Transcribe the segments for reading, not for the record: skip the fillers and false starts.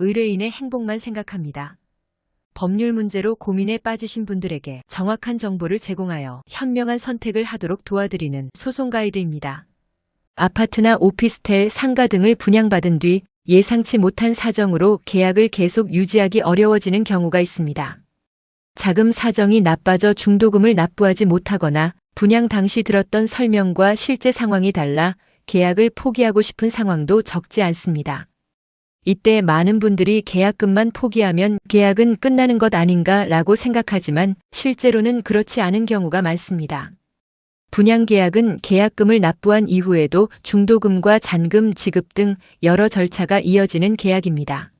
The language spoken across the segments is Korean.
의뢰인의 행복만 생각합니다. 법률 문제로 고민에 빠지신 분들에게 정확한 정보를 제공하여 현명한 선택을 하도록 도와드리는 소송 가이드입니다. 아파트나 오피스텔, 상가 등을 분양받은 뒤 예상치 못한 사정으로 계약을 계속 유지하기 어려워지는 경우가 있습니다. 자금 사정이 나빠져 중도금을 납부하지 못하거나 분양 당시 들었던 설명과 실제 상황이 달라 계약을 포기하고 싶은 상황도 적지 않습니다. 이때 많은 분들이 계약금만 포기하면 계약은 끝나는 것 아닌가 라고 생각하지만 실제로는 그렇지 않은 경우가 많습니다. 분양계약은 계약금을 납부한 이후에도 중도금과 잔금 지급 등 여러 절차가 이어지는 계약입니다.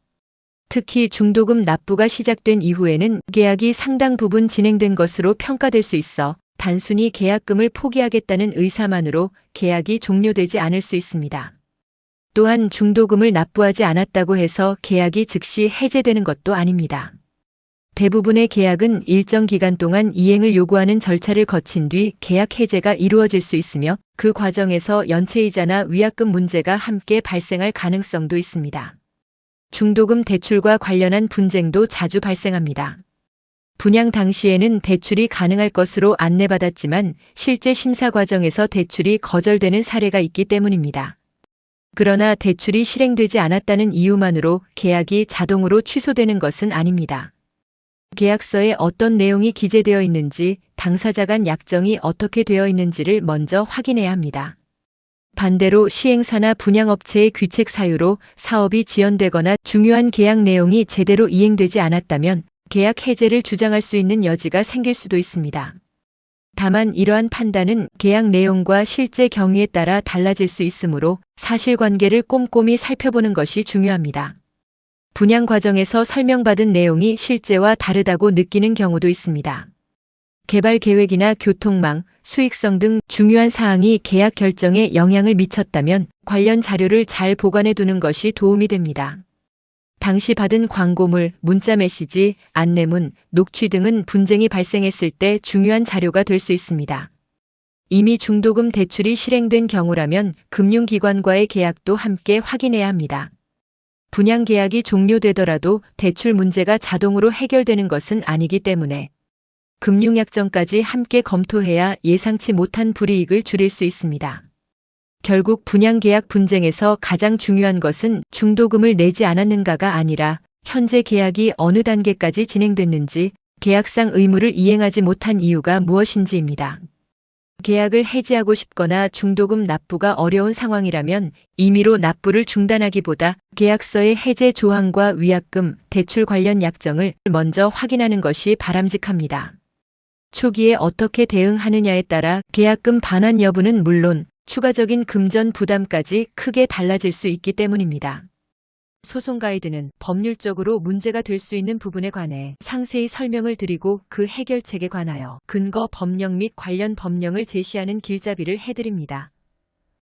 특히 중도금 납부가 시작된 이후에는 계약이 상당 부분 진행된 것으로 평가될 수 있어 단순히 계약금을 포기하겠다는 의사만으로 계약이 종료되지 않을 수 있습니다. 또한 중도금을 납부하지 않았다고 해서 계약이 즉시 해제되는 것도 아닙니다. 대부분의 계약은 일정 기간 동안 이행을 요구하는 절차를 거친 뒤 계약 해제가 이루어질 수 있으며 그 과정에서 연체이자나 위약금 문제가 함께 발생할 가능성도 있습니다. 중도금 대출과 관련한 분쟁도 자주 발생합니다. 분양 당시에는 대출이 가능할 것으로 안내받았지만 실제 심사 과정에서 대출이 거절되는 사례가 있기 때문입니다. 그러나 대출이 실행되지 않았다는 이유만으로 계약이 자동으로 취소되는 것은 아닙니다. 계약서에 어떤 내용이 기재되어 있는지, 당사자 간 약정이 어떻게 되어 있는지를 먼저 확인해야 합니다. 반대로 시행사나 분양업체의 귀책 사유로 사업이 지연되거나 중요한 계약 내용이 제대로 이행되지 않았다면 계약 해제를 주장할 수 있는 여지가 생길 수도 있습니다. 다만 이러한 판단은 계약 내용과 실제 경위에 따라 달라질 수 있으므로 사실관계를 꼼꼼히 살펴보는 것이 중요합니다. 분양 과정에서 설명받은 내용이 실제와 다르다고 느끼는 경우도 있습니다. 개발 계획이나 교통망, 수익성 등 중요한 사항이 계약 결정에 영향을 미쳤다면 관련 자료를 잘 보관해 두는 것이 도움이 됩니다. 당시 받은 광고물, 문자 메시지, 안내문, 녹취 등은 분쟁이 발생했을 때 중요한 자료가 될 수 있습니다. 이미 중도금 대출이 실행된 경우라면 금융기관과의 계약도 함께 확인해야 합니다. 분양 계약이 종료되더라도 대출 문제가 자동으로 해결되는 것은 아니기 때문에 금융약정까지 함께 검토해야 예상치 못한 불이익을 줄일 수 있습니다. 결국 분양계약 분쟁에서 가장 중요한 것은 중도금을 내지 않았는가가 아니라 현재 계약이 어느 단계까지 진행됐는지, 계약상 의무를 이행하지 못한 이유가 무엇인지입니다. 계약을 해지하고 싶거나 중도금 납부가 어려운 상황이라면 임의로 납부를 중단하기보다 계약서의 해제 조항과 위약금, 대출 관련 약정을 먼저 확인하는 것이 바람직합니다. 초기에 어떻게 대응하느냐에 따라 계약금 반환 여부는 물론 추가적인 금전 부담까지 크게 달라질 수 있기 때문입니다. 소송 가이드는 법률적으로 문제가 될 수 있는 부분에 관해 상세히 설명을 드리고 그 해결책에 관하여 근거 법령 및 관련 법령을 제시하는 길잡이를 해드립니다.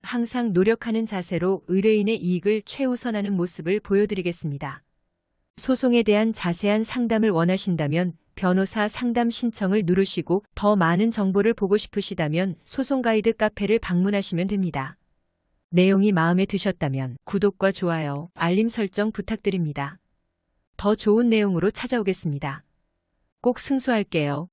항상 노력하는 자세로 의뢰인의 이익을 최우선하는 모습을 보여드리겠습니다. 소송에 대한 자세한 상담을 원하신다면 변호사 상담 신청을 누르시고 더 많은 정보를 보고 싶으시다면 소송 가이드 카페를 방문하시면 됩니다. 내용이 마음에 드셨다면 구독과 좋아요, 알림 설정 부탁드립니다. 더 좋은 내용으로 찾아오겠습니다. 꼭 승소할게요.